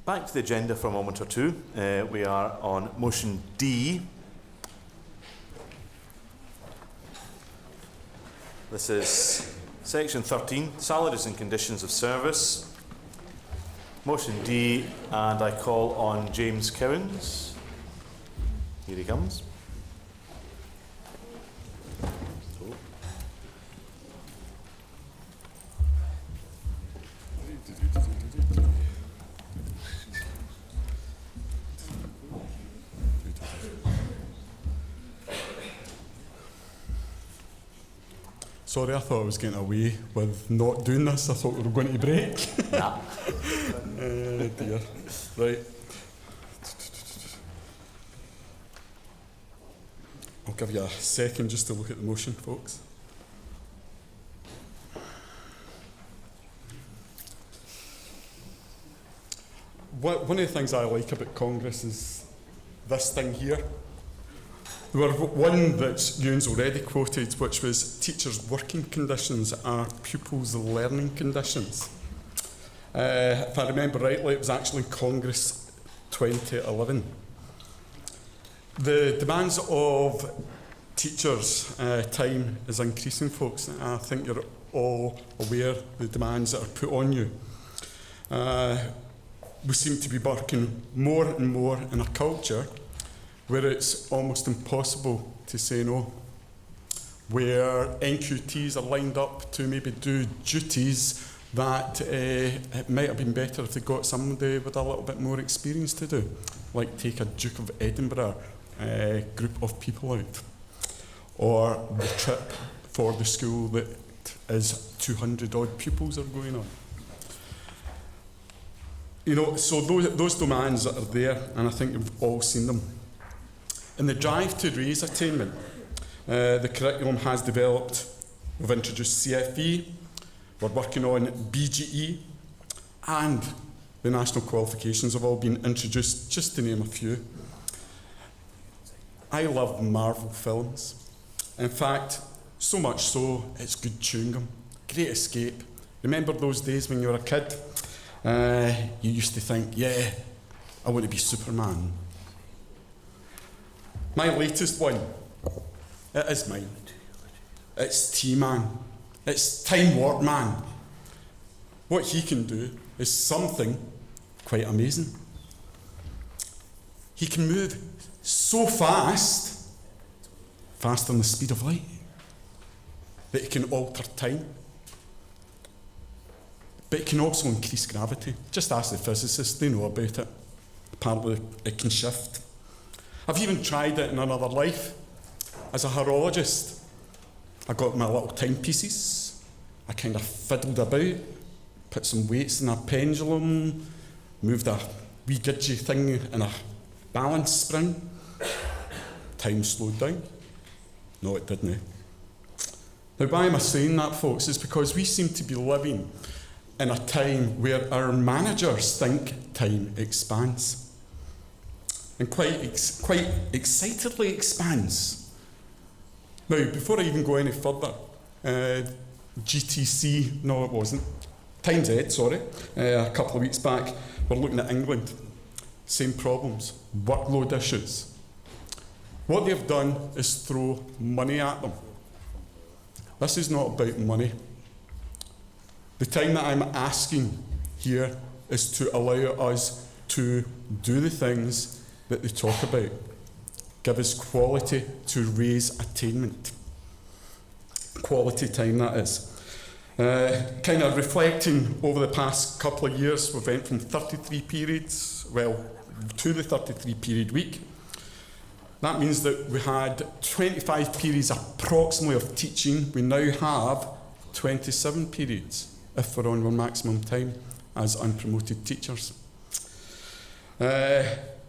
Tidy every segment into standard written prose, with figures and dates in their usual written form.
Back to the agenda for a moment or two. We are on motion D. This is section 13, salaries and conditions of service. Motion D, and I call on James Cowans. Here he comes. Sorry, I thought I was getting away with not doing this. I thought we were going to break. Nah. Dear. Right. I'll give you a second just to look at the motion, folks. One of the things I like about Congress is this thing here. There were one that Ewan's already quoted, which was teachers' working conditions are pupils' learning conditions. If I remember rightly, it was actually Congress 2011. The demands of teachers' time is increasing, folks. I think you're all aware of the demands that are put on you. We seem to be working more and more in a culture where it's almost impossible to say no, where NQTs are lined up to maybe do duties that it might have been better if they got somebody with a little bit more experience to do, like take a Duke of Edinburgh group of people out, or the trip for the school that is 200 odd pupils are going on. You know, so those demands that are there, and I think you've all seen them. In the drive to raise attainment, the curriculum has developed. We've introduced CFE, we're working on BGE, and the national qualifications have all been introduced, just to name a few. I love Marvel films. In fact, so much so, it's good chewing gum. Great escape. Remember those days when you were a kid? You used to think, yeah, I want to be Superman. My latest one, it is mine. It's T-Man. It's Time Warp Man. What he can do is something quite amazing. He can move so fast, faster than the speed of light, that he can alter time. But it can also increase gravity. Just ask the physicists, they know about it. Apparently it can shift. I've even tried it in another life. As a horologist, I got my little timepieces. I kind of fiddled about, put some weights in a pendulum, moved a wee gidgey thing in a balance spring. Time slowed down. No, it didn't. Now, why am I saying that, folks? It's because we seem to be living in a time where our managers think time expands. And quite excitedly expands. Now, before I even go any further, GTC, no it wasn't, Times Ed, sorry, a couple of weeks back, we're looking at England. Same problems, workload issues. What they've done is throw money at them. This is not about money. The time that I'm asking here is to allow us to do the things that they talk about. Give us quality to raise attainment. Quality time, that is. Kind of reflecting over the past couple of years, we went from 33 periods, to the 33 period week. That means that we had 25 periods approximately of teaching. We now have 27 periods if we're on our maximum time as unpromoted teachers.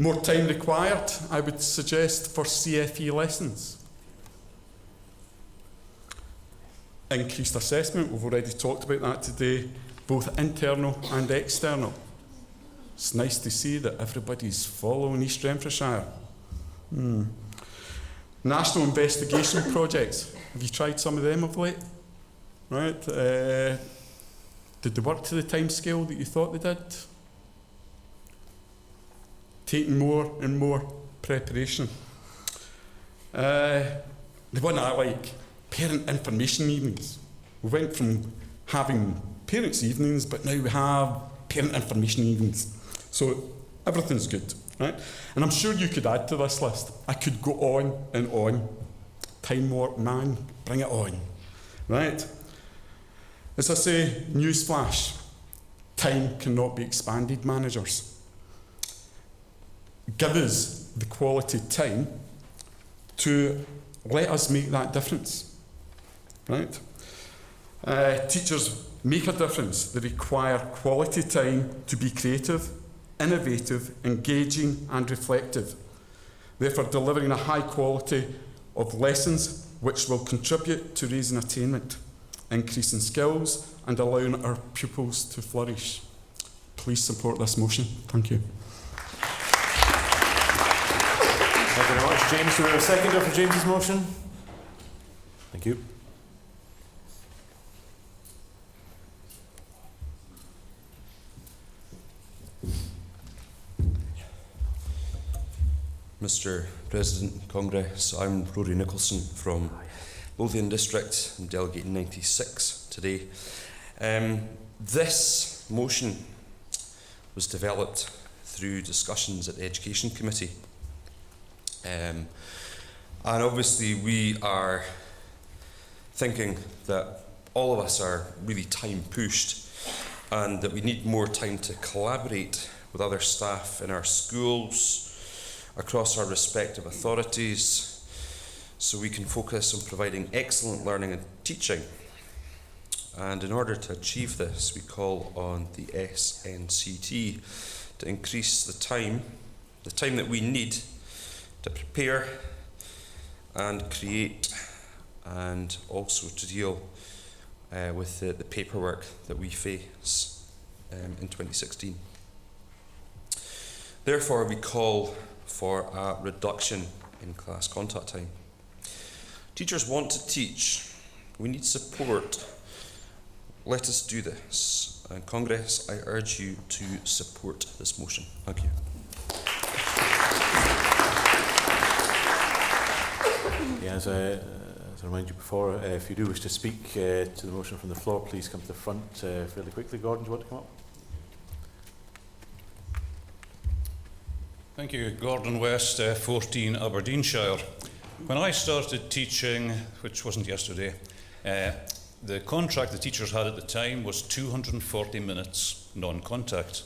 More time required, I would suggest, for CFE lessons. Increased assessment, we've already talked about that today, both internal and external. It's nice to see that everybody's following East Renfrewshire. National investigation projects, have you tried some of them of late? Right, did they work to the time scale that you thought they did? taking more and more preparation. The one I like, parent information evenings. We went from having parents' evenings, but now we have parent information evenings. So everything's good, right? And I'm sure you could add to this list. I could go on and on. Time warp, man, bring it on, right? As I say, newsflash, time cannot be expanded, managers. Give us the quality time to let us make that difference, right? Teachers make a difference. They require quality time to be creative, innovative, engaging and reflective, therefore delivering a high quality of lessons which will contribute to raising attainment, increasing skills and allowing our pupils to flourish. Please support this motion. Thank you. Thank you very much. James, do we have a seconder for James's motion? Thank you. Mr. President, Congress, I'm Rory Nicholson from Lothian District. I'm delegating 96 today. This motion was developed through discussions at the Education Committee. And obviously we are thinking that all of us are really time pushed and that we need more time to collaborate with other staff in our schools, across our respective authorities, so we can focus on providing excellent learning and teaching. And in order to achieve this, we call on the SNCT to increase the time that we need to prepare and create, and also to deal with the paperwork that we face in 2016. Therefore, we call for a reduction in class contact time. Teachers want to teach. We need support. Let us do this. And Congress, I urge you to support this motion. Thank you. Yeah, as I reminded you before, if you do wish to speak to the motion from the floor, please come to the front fairly quickly. Gordon, do you want to come up? Thank you. Gordon West, 14 Aberdeenshire. When I started teaching, which wasn't yesterday, the contract the teachers had at the time was 240 minutes non-contact.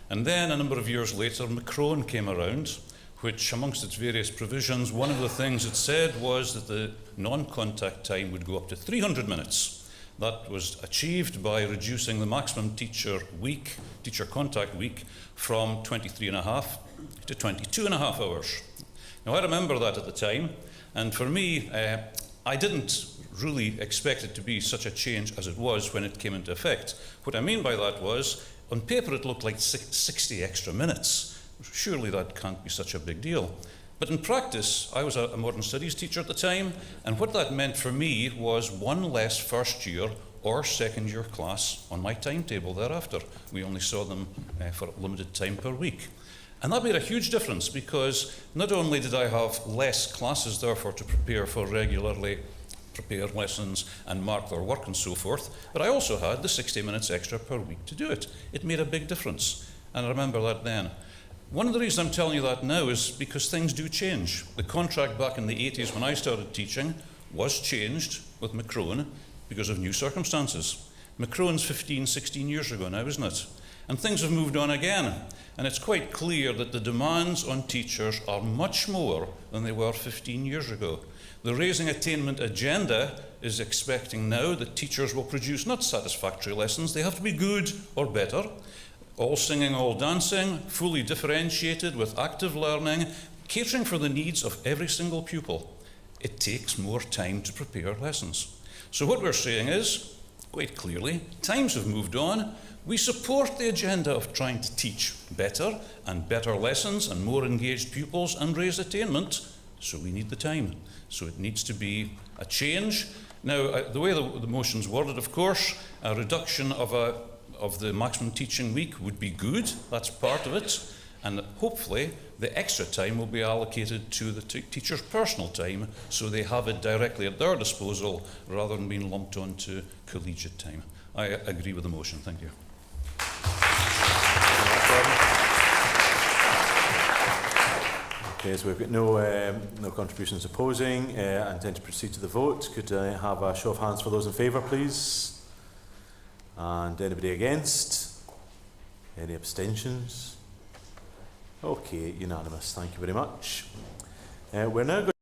And then a number of years later, Macron came around, which amongst its various provisions, one of the things it said was that the non-contact time would go up to 300 minutes. That was achieved by reducing the maximum teacher contact week from 23.5 to 22.5 hours. Now, I remember that at the time, and for me, I didn't really expect it to be such a change as it was when it came into effect. What I mean by that was, on paper it looked like 60 extra minutes. Surely that can't be such a big deal. But in practice, I was a modern studies teacher at the time, and what that meant for me was one less first year or second year class on my timetable thereafter. We only saw them for a limited time per week. And that made a huge difference, because not only did I have less classes therefore to prepare for regularly, prepare lessons and mark their work and so forth, but I also had the 60 minutes extra per week to do it. It made a big difference, and I remember that then. One of the reasons I'm telling you that now is because things do change. The contract back in the 80s when I started teaching was changed with Macron because of new circumstances. Macron's 15, 16 years ago now, isn't it? And things have moved on again. And it's quite clear that the demands on teachers are much more than they were 15 years ago. The Raising Attainment agenda is expecting now that teachers will produce not satisfactory lessons, they have to be good or better. All singing, all dancing, fully differentiated with active learning, catering for the needs of every single pupil. It takes more time to prepare lessons. So what we're saying is, quite clearly, times have moved on. We support the agenda of trying to teach better and better lessons and more engaged pupils and raise attainment, so we need the time. So it needs to be a change. Now, the way the motion's worded, of course, a reduction of the maximum teaching week would be good. That's part of it. and hopefully the extra time will be allocated to the teacher's personal time, so they have it directly at their disposal rather than being lumped onto collegiate time. I agree with the motion. Thank you. Okay, so we've got no contributions opposing. I intend to proceed to the vote. Could I have a show of hands for those in favour, please? And anybody against? Any abstentions? Okay, unanimous. Thank you very much. We're now going